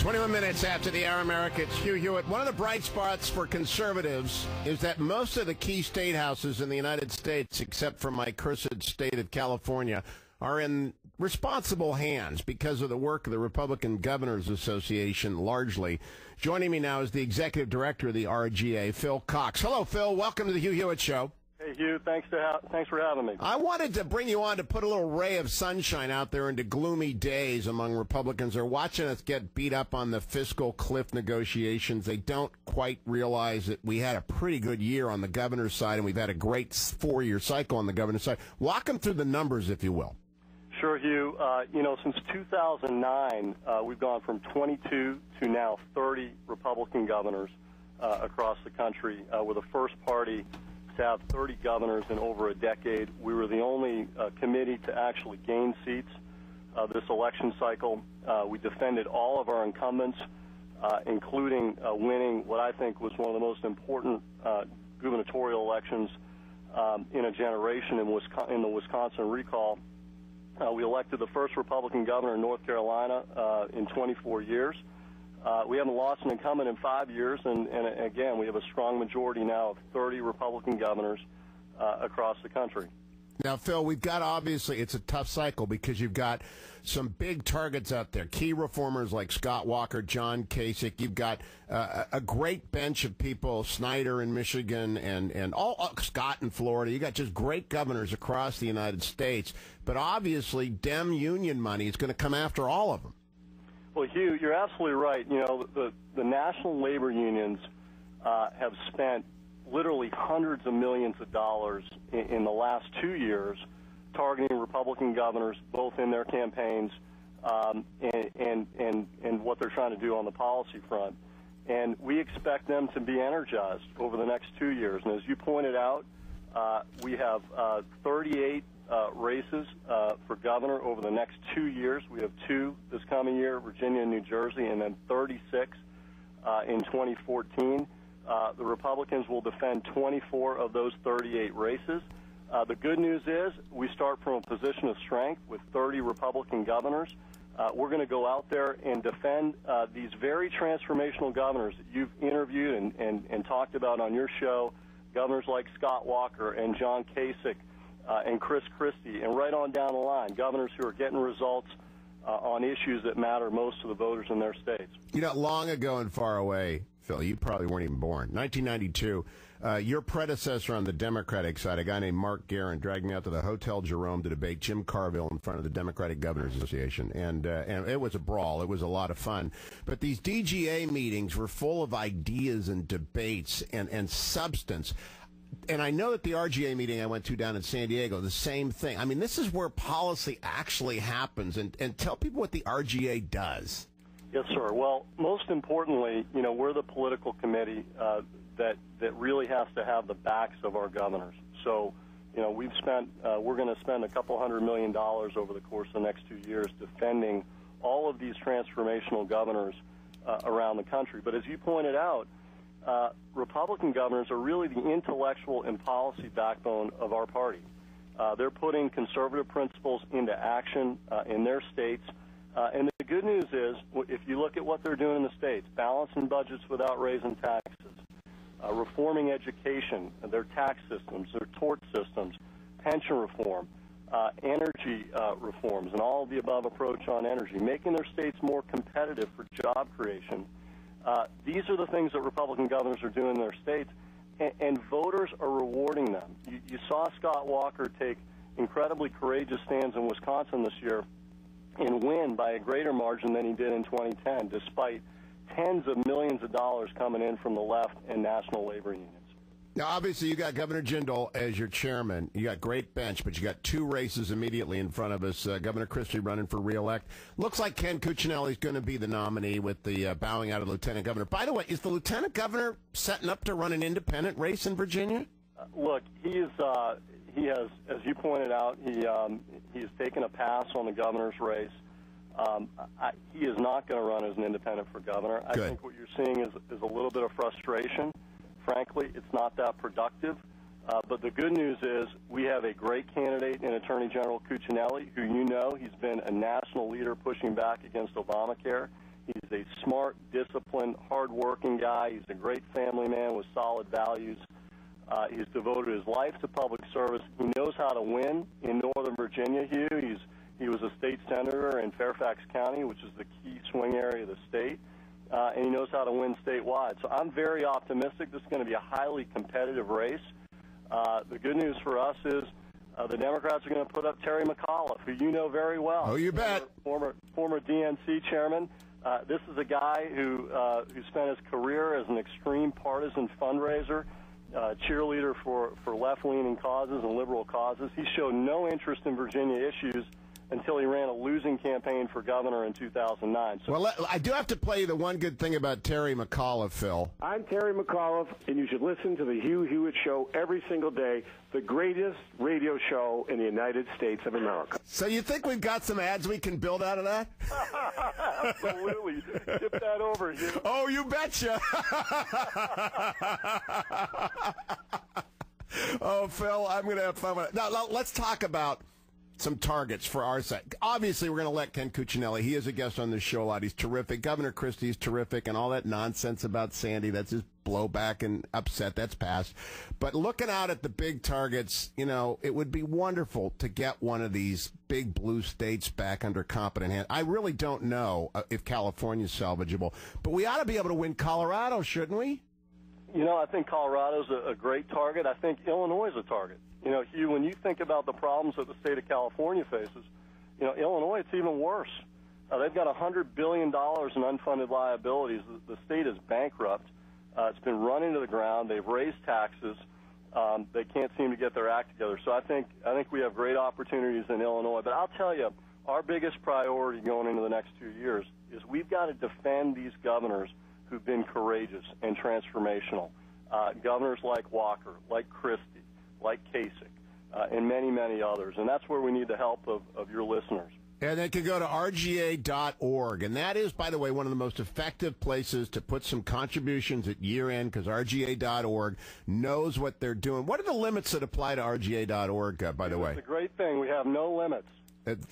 21 minutes after the hour, America, it's Hugh Hewitt. One of the bright spots for conservatives is that most of the key state houses in the United States, except for my cursed state of California, are in responsible hands because of the work of the Republican Governors Association, largely. Joining me now is the executive director of the RGA, Phil Cox. Hello, Phil. Welcome to the Hugh Hewitt Show. Hey, Hugh. Thanks for having me. I wanted to bring you on to put a little ray of sunshine out there into gloomy days among Republicans. They're watching us get beat up on the fiscal cliff negotiations. They don't quite realize that we had a pretty good year on the governor's side, and we've had a great four-year cycle on the governor's side. Walk them through the numbers, if you will. Sure, Hugh. Since 2009, we've gone from 22 to now 30 Republican governors across the country. We're the first party to have 30 governors in over a decade. We were the only committee to actually gain seats this election cycle. We defended all of our incumbents, including winning what I think was one of the most important gubernatorial elections in a generation in the Wisconsin recall. We elected the first Republican governor in North Carolina in 24 years. We haven't lost an incumbent in 5 years, and again, we have a strong majority now of 30 Republican governors across the country. Now, Phil, we've got, obviously, it's a tough cycle because you've got some big targets out there, key reformers like Scott Walker, John Kasich. You've got a great bench of people, Snyder in Michigan and Scott in Florida. You got just great governors across the United States. But obviously, Dem union money is going to come after all of them. Well, Hugh, you're absolutely right. You know, the national labor unions have spent literally hundreds of millions of dollars in the last 2 years targeting Republican governors, both in their campaigns and what they're trying to do on the policy front. And we expect them to be energized over the next 2 years. And as you pointed out, we have 38 races for governor over the next 2 years. We have 2 this coming year, Virginia and New Jersey, and then 36 in 2014. The Republicans will defend 24 of those 38 races. The good news is we start from a position of strength with 30 Republican governors. We're going to go out there and defend these very transformational governors that you've interviewed and talked about on your show, governors like Scott Walker and John Kasich and Chris Christie, and right on down the line, governors who are getting results on issues that matter most to the voters in their states. You know, long ago and far away, Phil, you probably weren't even born. 1992, your predecessor on the Democratic side, a guy named Mark Guerin, dragged me out to the Hotel Jerome to debate Jim Carville in front of the Democratic Governors Association. And it was a brawl. It was a lot of fun. But these DGA meetings were full of ideas and debates and substance. And I know that the RGA meeting I went to down in San Diego, the same thing. I mean, this is where policy actually happens. And tell people what the RGA does. Yes, sir. Well, most importantly, you know, we're the political committee that really has to have the backs of our governors. So, you know, we're going to spend a couple $100 million over the course of the next 2 years defending all of these transformational governors around the country. But as you pointed out, Republican governors are really the intellectual and policy backbone of our party. They're putting conservative principles into action in their states. And the good news is, if you look at what they're doing in the states, balancing budgets without raising taxes, reforming education, their tax systems, their tort systems, pension reform, energy reforms, and all of the above approach on energy, making their states more competitive for job creation. These are the things that Republican governors are doing in their states, and voters are rewarding them. You saw Scott Walker take incredibly courageous stands in Wisconsin this year and win by a greater margin than he did in 2010, despite tens of millions of dollars coming in from the left and national labor unions. Now, obviously, you got Governor Jindal as your chairman. You got great bench, but you got 2 races immediately in front of us. Governor Christie running for re-elect. Looks like Ken Cuccinelli is going to be the nominee with the bowing out of lieutenant governor. By the way, is the lieutenant governor setting up to run an independent race in Virginia? Look, he has, as you pointed out, he has taken a pass on the governor's race. He is not going to run as an independent for governor. Good. I think what you're seeing is a little bit of frustration. Frankly, it's not that productive. But the good news is we have a great candidate in Attorney General Cuccinelli, who you know, he's been a national leader pushing back against Obamacare. He's a smart, disciplined, hard-working guy. He's a great family man with solid values. He's devoted his life to public service. He knows how to win in Northern Virginia, Hugh. He was a state senator in Fairfax County, which is the key swing area of the state, and he knows how to win statewide. So I'm very optimistic this is going to be a highly competitive race. The good news for us is the Democrats are going to put up Terry McAuliffe, who you know very well. Oh, you bet. Former DNC chairman. This is a guy who spent his career as an extreme partisan fundraiser, cheerleader for left-leaning causes and liberal causes. He showed no interest in Virginia issues until he ran a losing campaign for governor in 2009. So, well, I do have to play you the one good thing about Terry McAuliffe, Phil. I'm Terry McAuliffe, and you should listen to the Hugh Hewitt Show every single day, the greatest radio show in the United States of America. So you think we've got some ads we can build out of that? Absolutely. Tip that over, Hugh. Oh, you betcha. Oh, Phil, I'm going to have fun with it. Now, let's talk about some targets for our side. Obviously, we're going to let Ken Cuccinelli. He is a guest on this show a lot. He's terrific. Governor Christie's terrific, and all that nonsense about Sandy, that's his blowback and upset. That's passed. But looking out at the big targets, you know, it would be wonderful to get one of these big blue states back under competent hands. I really don't know if California's salvageable, but we ought to be able to win Colorado, shouldn't we? You know, I think Colorado's a great target. I think Illinois is a target. You know, Hugh, when you think about the problems that the state of California faces, you know, Illinois, it's even worse. They've got $100 billion in unfunded liabilities. The state is bankrupt. It's been run into the ground. They've raised taxes. They can't seem to get their act together. So I think we have great opportunities in Illinois. But I'll tell you, our biggest priority going into the next 2 years is we've got to defend these governors who've been courageous and transformational. Governors like Walker, like Christie, like Kasich, and many, many others. And that's where we need the help of your listeners. And they can go to RGA.org. And that is, by the way, one of the most effective places to put some contributions at year-end, because RGA.org knows what they're doing. What are the limits that apply to RGA.org, by the way? It's a great thing. We have no limits.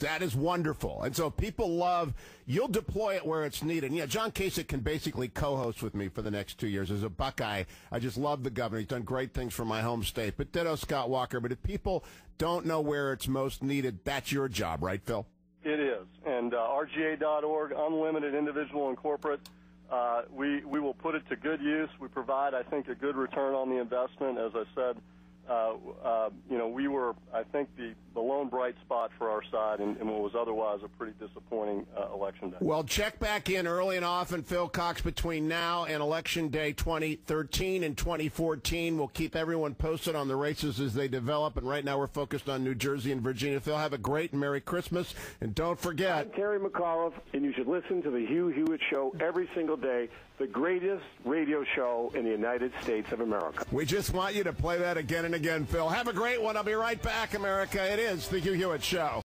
That is wonderful. And so people love, you'll deploy it where it's needed. And yeah, John Kasich can basically co-host with me for the next 2 years. As a Buckeye, I just love the governor. He's done great things for my home state. But ditto Scott Walker. But if people don't know where it's most needed, that's your job, right, Phil? It is. And RGA.org, unlimited individual and corporate, we will put it to good use. We provide, I think, a good return on the investment. As I said, you know, we were, I think, the lone bright spot for our side in what was otherwise a pretty disappointing election day. Well, check back in early and often, Phil Cox, between now and Election Day 2013 and 2014. We'll keep everyone posted on the races as they develop, and right now we're focused on New Jersey and Virginia. Phil, have a great and Merry Christmas, and don't forget... I'm Terry McAuliffe, and you should listen to the Hugh Hewitt Show every single day, the greatest radio show in the United States of America. We just want you to play that again and again, Phil. Have a great one. I'll be right back, America. It is the Hugh Hewitt Show.